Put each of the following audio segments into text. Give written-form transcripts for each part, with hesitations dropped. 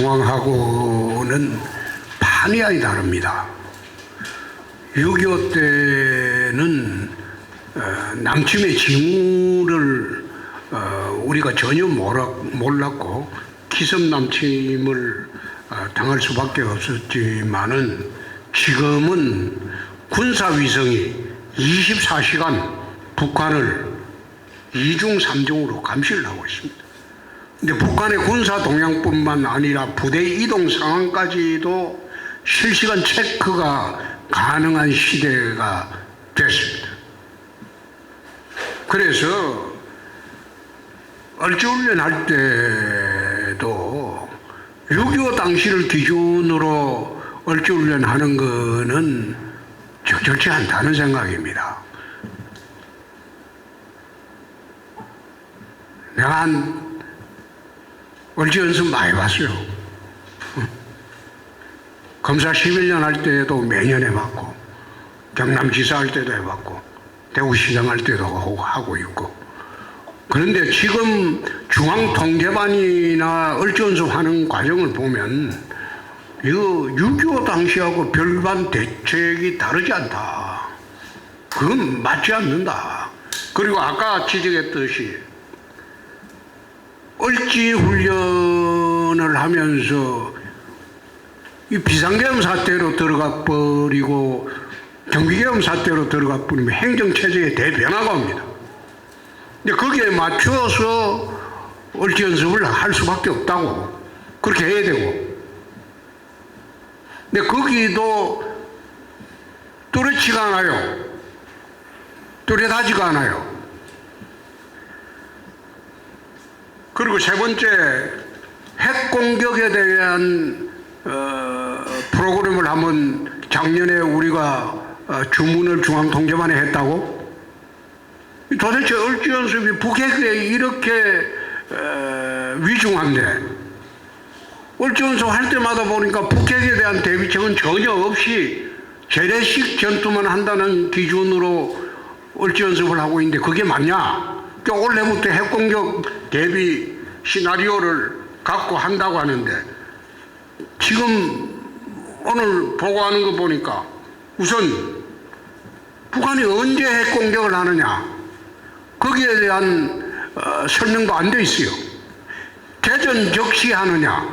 상황하고는 판이하게 다릅니다. 6.25 때는 남침의 징후를 우리가 전혀 몰랐고 기습남침을 당할 수밖에 없었지만은 지금은 군사위성이 24시간 북한을 2중 3중으로 감시를 하고 있습니다. 근데 북한의 군사 동향뿐만 아니라 부대 이동 상황까지도 실시간 체크가 가능한 시대가 됐습니다. 그래서 얼주훈련 할 때도 6.25 당시를 기준으로 얼주훈련 하는 거는 적절치 않다는 생각입니다. 내가 한 얼지 연습 많이 봤어요. 검사 11년 할 때도 매년 해봤고, 경남지사 할 때도 해봤고, 대구시장 할 때도 하고 있고. 그런데 지금 중앙통제반이나 얼지연습 하는 과정을 보면 이거 6.25 당시하고 별반 대책이 다르지 않다. 그건 맞지 않는다. 그리고 아까 지적했듯이 얼지 훈련을 하면서 이 비상계엄 사태로 들어가 버리고 경비계엄 사태로 들어가 버리면 행정체제에 대변화가 옵니다. 근데 거기에 맞춰서 얼지 연습을 할 수밖에 없다고. 그렇게 해야 되고. 근데 거기도 뚜렷지가 않아요. 뚜렷하지가 않아요. 그리고 세 번째, 핵 공격에 대한 프로그램을 한번 작년에 우리가 주문을 중앙통제반에 했다고? 도대체 얼지 연습이 북핵에 이렇게 위중한데 얼지 연습 할 때마다 보니까 북핵에 대한 대비책은 전혀 없이 재래식 전투만 한다는 기준으로 얼지 연습을 하고 있는데 그게 맞냐? 올해부터 핵공격 대비 시나리오를 갖고 한다고 하는데 지금 오늘 보고하는 거 보니까 우선 북한이 언제 핵공격을 하느냐 거기에 대한 설명도 안 돼 있어요. 개전 적시 하느냐,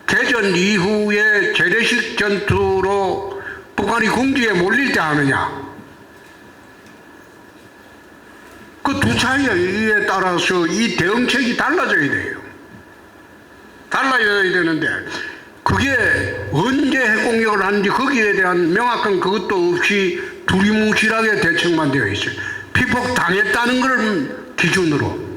개전 이후에 재래식 전투로 북한이 궁지에 몰릴 때 하느냐, 그 두 차이에 따라서 이 대응책이 달라져야 돼요. 달라져야 되는데 그게 언제 핵공격을 하는지 거기에 대한 명확한 그것도 없이 두리뭉실하게 대책만 되어 있어요. 피폭 당했다는 걸 기준으로.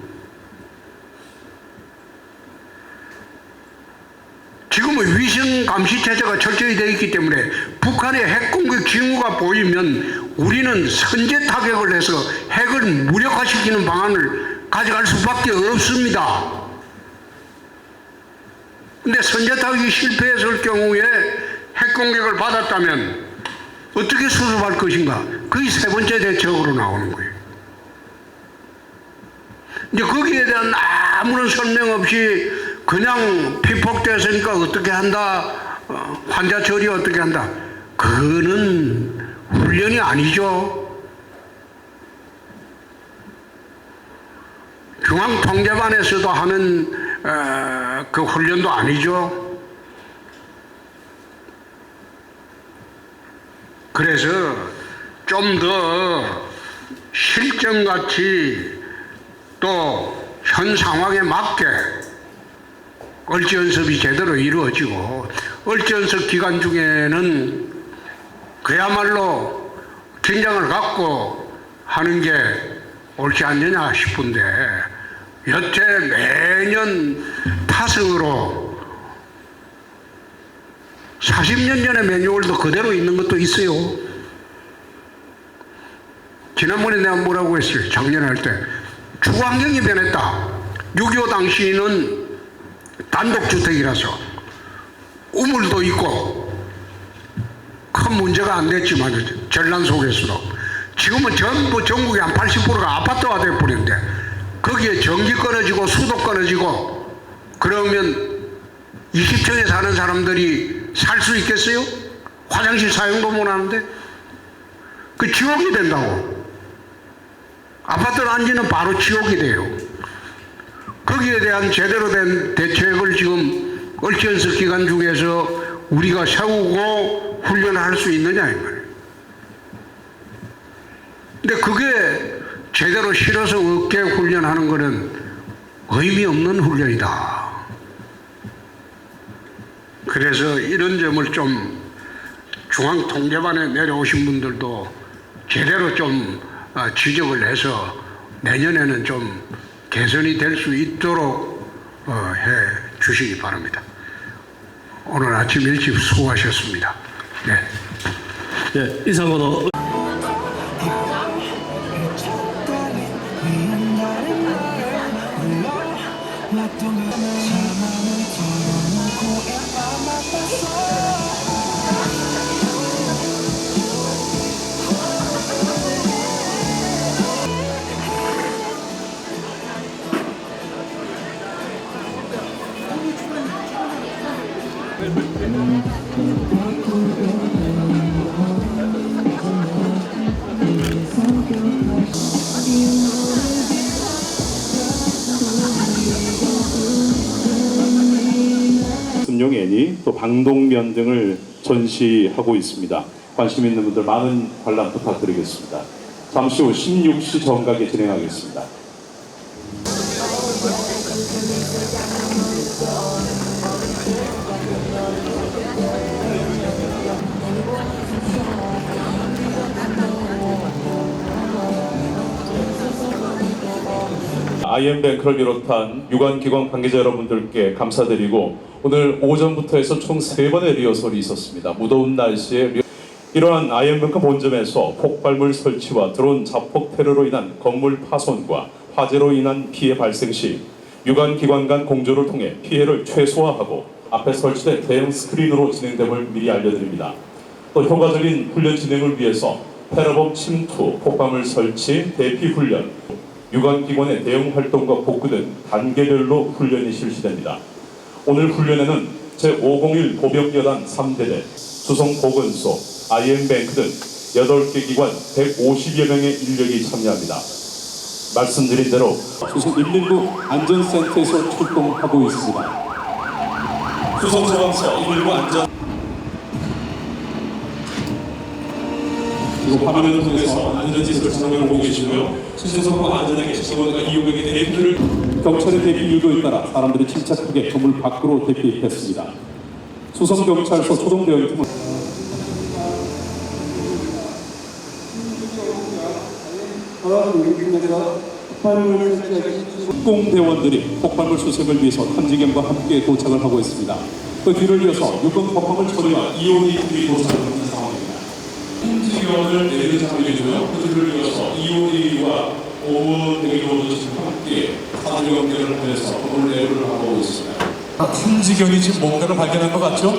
지금은 위성 감시 체제가 철저히 되어 있기 때문에 북한의 핵공격 징후가 보이면 우리는 선제 타격을 해서 핵을 무력화시키는 방안을 가져갈 수밖에 없습니다. 근데 선제 타격이 실패했을 경우에 핵공격을 받았다면 어떻게 수습할 것인가? 그게 세 번째 대책으로 나오는 거예요. 이제 거기에 대한 아무런 설명 없이 그냥 피폭됐으니까 어떻게 한다, 환자 처리 어떻게 한다. 그거는 훈련이 아니죠. 중앙통제반에서도 하는 그 훈련도 아니죠. 그래서 좀 더 실전같이 또 현 상황에 맞게 얼지 연습이 제대로 이루어지고 얼지 연습 기간 중에는 그야말로 긴장을 갖고 하는 게 옳지 않느냐 싶은데 여태 매년 타성으로 40년 전의 매뉴얼도 그대로 있는 것도 있어요. 지난번에 내가 뭐라고 했어요? 작년에 할 때 주거환경이 변했다. 6.25 당시는 단독주택이라서 우물도 있고 큰 문제가 안 됐지만 전란 속에서도 지금은 전부 전국의 한 80%가 아파트화 돼버리는데 거기에 전기 끊어지고 수도 끊어지고 그러면 20층에 사는 사람들이 살 수 있겠어요? 화장실 사용도 못 하는데? 그 지옥이 된다고. 아파트 단지는 바로 지옥이 돼요. 거기에 대한 제대로 된 대책을 지금 얼지연습 기간 중에서 우리가 세우고 훈련할 수 있느냐 이 말이에요. 근데 그게 제대로 실어서 어깨 훈련하는 것은 의미 없는 훈련이다. 그래서 이런 점을 좀 중앙통제반에 내려오신 분들도 제대로 좀 지적을 해서 내년에는 좀 개선이 될 수 있도록 해 주시기 바랍니다. 오늘 아침 일찍 수고하셨습니다. 네. 네, 이상으로 순용 애니 또 방독면 등을 전시하고 있습니다. 관심 있는 분들 많은 관람 부탁드리겠습니다. 잠시 후 16시 정각에 진행하겠습니다. IM뱅크를 비롯한 유관기관 관계자 여러분들께 감사드리고 오늘 오전부터 해서 총 3번의 리허설이 있었습니다. 무더운 날씨에 이러한 IM뱅크 본점에서 폭발물 설치와 드론 자폭 테러로 인한 건물 파손과 화재로 인한 피해 발생 시 유관기관 간 공조를 통해 피해를 최소화하고 앞에 설치된 대형 스크린으로 진행됨을 미리 알려드립니다. 또 효과적인 훈련 진행을 위해서 테러범 침투, 폭발물 설치, 대피 훈련, 유관기관의 대응 활동과 복구 등 단계별로 훈련이 실시됩니다. 오늘 훈련에는 제501 보병여단 3대대, 수송보건소, IM뱅크 등 8개 기관 150여 명의 인력이 참여합니다. 말씀드린 대로 수송 119 안전센터에서 출동하고 있습니다. 수송소방서 119 안전 그리고 화면을 통해서 안전지수를 참여하고 계시고요. 신선하고 안전하게 직원과 이용객의 대피를 경찰의 대피 유도에 따라 사람들이 침착하게 건물 밖으로 대피했습니다. 수성경찰서 초동대응팀은 특공대원들이 폭발물 수색을 위해서 탐지견과 함께 도착을 하고 있습니다. 그 뒤를 이어서 유검 폭발물 처리와 EOD들이 도착하는 상황입니다. 탐지견을 내리자고 해주고요. 그 뒤를 이어서 EOD와 오원 대기로도 지금 함께 사주경계를 하면서 오늘 내부를 하고 있습니다. 탐지견이 지금 뭔가를 발견한 것 같죠?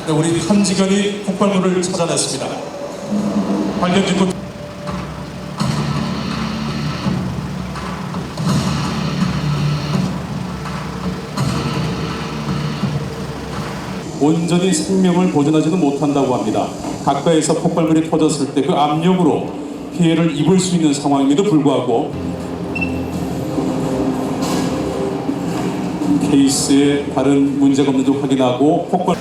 네, 우리 탐지견이 폭발물을 찾아냈습니다. 관련 직군 온전히 생명을 보존하지도 못한다고 합니다. 가까이서 폭발물이 터졌을 때 그 압력으로 피해를 입을 수 있는 상황임에도 불구하고 케이스에 다른 문제가 없는지 확인하고 폭발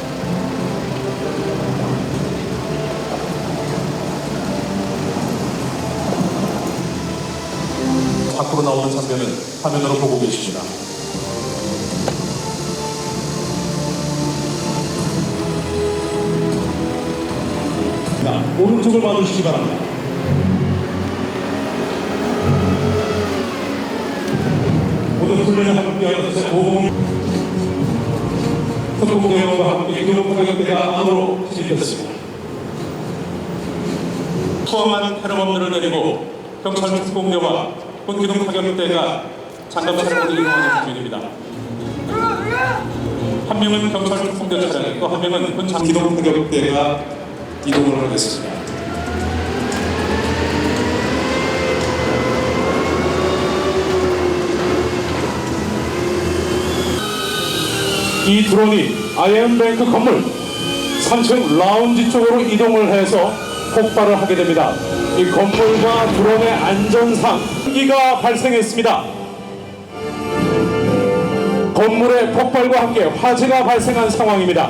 밖으로 나오는 장면을 화면으로 보고 계십니다. 오른쪽을 봐주시기 바랍니다. 오늘 훈련에 함께하는 제501 특공대원과 함께 기동파격대가 안으로 진입했습니다. 투항한 테러범들을 내리고 경찰 특공대와 군 기동파격대가 장갑 차량으로 이동하는 중입니다. 한 명은 경찰 특공대 차량, 또 한 명은 군 기동파격대가 이동을 하겠습니다. 이 드론이 아이엠뱅크 건물 3층 라운지 쪽으로 이동을 해서 폭발을 하게 됩니다. 이 건물과 드론의 안전상 위기가 발생했습니다. 건물의 폭발과 함께 화재가 발생한 상황입니다.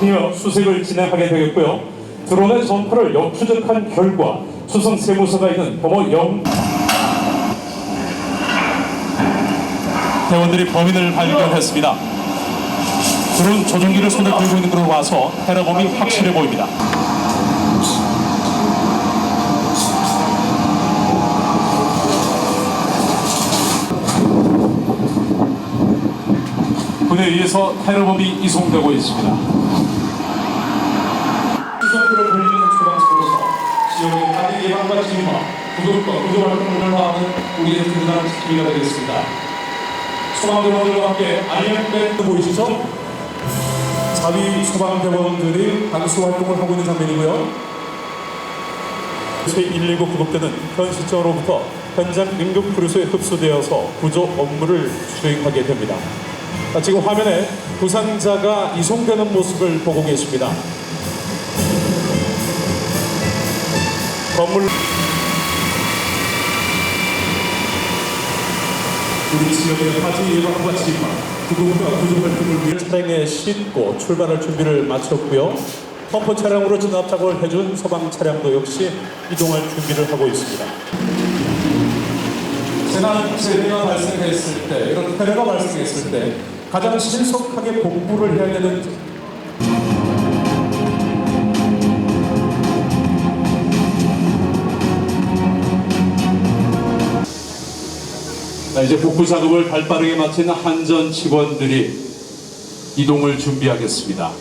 이어 수색을 진행하게 되겠고요. 드론의 전파를 역추적한 결과 수성 세무서가 있는 범어 영 대원들이 범인을 발견했습니다. 드론 조종기를 손에 들고 있는 걸로 봐서 테러범이 확실해 보입니다. 군에 의해서 테러범이 이송되고 있습니다. 수성구를 불리는 소방서로서 지역의 화재 예방과 진화, 구독과 구조 활동을 하는 우리의 든든한 지키가 되겠습니다. 소방대원들과 함께 아이엠뱅크 보이시죠? 자위 소방대원들이 방수 활동을 하고 있는 장면이고요. 제119 구급대는 현 시점으로부터 현장 응급 크루즈에 흡수되어서 구조 업무를 수행하게 됩니다. 지금 화면에 부상자가 이송되는 모습을 보고 계십니다. 건물 우리 지역의 화재 예방과 진화, 구급과 구조 활동을 위해 차량에 싣고 출발할 준비를 마쳤고요. 펌프 차량으로 진압 작업을 해준 소방 차량도 역시 이동할 준비를 하고 있습니다. 재해가 발생했을 때, 이런 테러가 발생했을 때 가장 신속하게 복구를 해야 되는 이제 복구 작업을 발빠르게 마친 한전 직원들이 이동을 준비하겠습니다.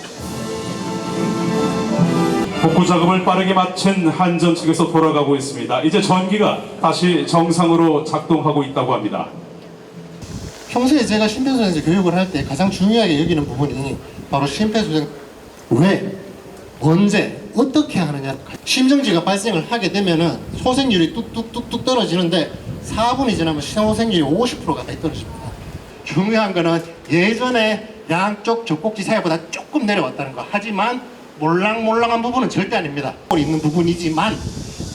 복구 작업을 빠르게 마친 한전 측에서 돌아가고 있습니다. 이제 전기가 다시 정상으로 작동하고 있다고 합니다. 평소에 제가 심폐소생술 교육을 할 때 가장 중요하게 여기는 부분이 바로 심폐소생 왜, 언제, 어떻게 하느냐. 심정지가 발생을 하게 되면은 소생률이 뚝뚝뚝뚝 떨어지는데 4분이 지나면 소생률이 50%가 떨어집니다. 중요한 거는 예전에 양쪽 젖꼭지 사이보다 조금 내려왔다는 거. 하지만 몰랑몰랑한 부분은 절대 아닙니다. 있는 부분이지만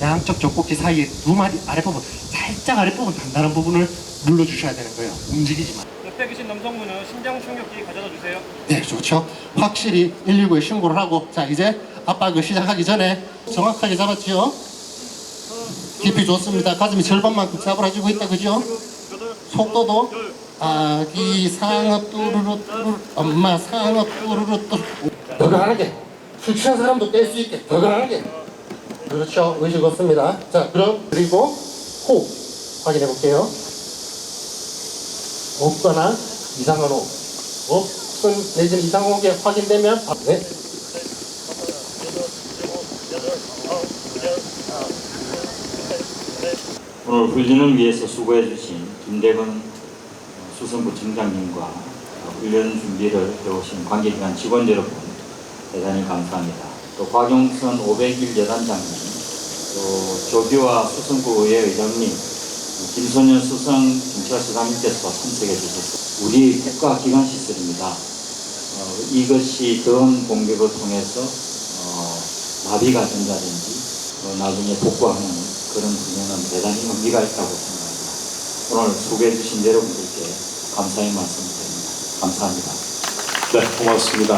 양쪽 젖꼭지 사이에 두 마디 아랫부분, 살짝 아랫부분 단단한 부분을 눌러주셔야 되는 거예요. 움직이지만. 옆에 계신 남성분은 심장 충격기 가져다 주세요. 네, 좋죠. 확실히 119에 신고를 하고, 자 이제 압박을 시작하기 전에 정확하게 잡았죠. 깊이 좋습니다. 가슴이 절반만큼 잡아주고 있다, 그죠? 속도도 아기 상어 뚜루루 뚜루루 엄마 상어 뚜루루 뚜루 더 강하게. 술 취한 사람도 뗄 수 있게 더 강하게. 그렇죠. 의식 없습니다. 자 그럼 그리고 호흡 확인해 볼게요. 없거나 이상한 호흡, 없은 내지는 이상한 호흡이 확인되면 네. 오늘 훈련을 위해서 수고해 주신 김대건 수성구 청장님과 훈련 준비를 해오신 관계기관 직원 여러분 대단히 감사합니다. 또 곽용선 500일 여단장님, 또 조규화 수성구 의회 의장님, 김소년 수성 경찰서장님께서 참석해 주셨습니다. 우리 국가기관 시설입니다. 이것이 더 공격을 통해서 마비가 된다든지 나중에 복구하는 그런 분야는 대단히 의미가 있다고 생각합니다. 오늘 수고해 주신 여러분들께 감사의 말씀을 드립니다. 감사합니다. 네, 고맙습니다.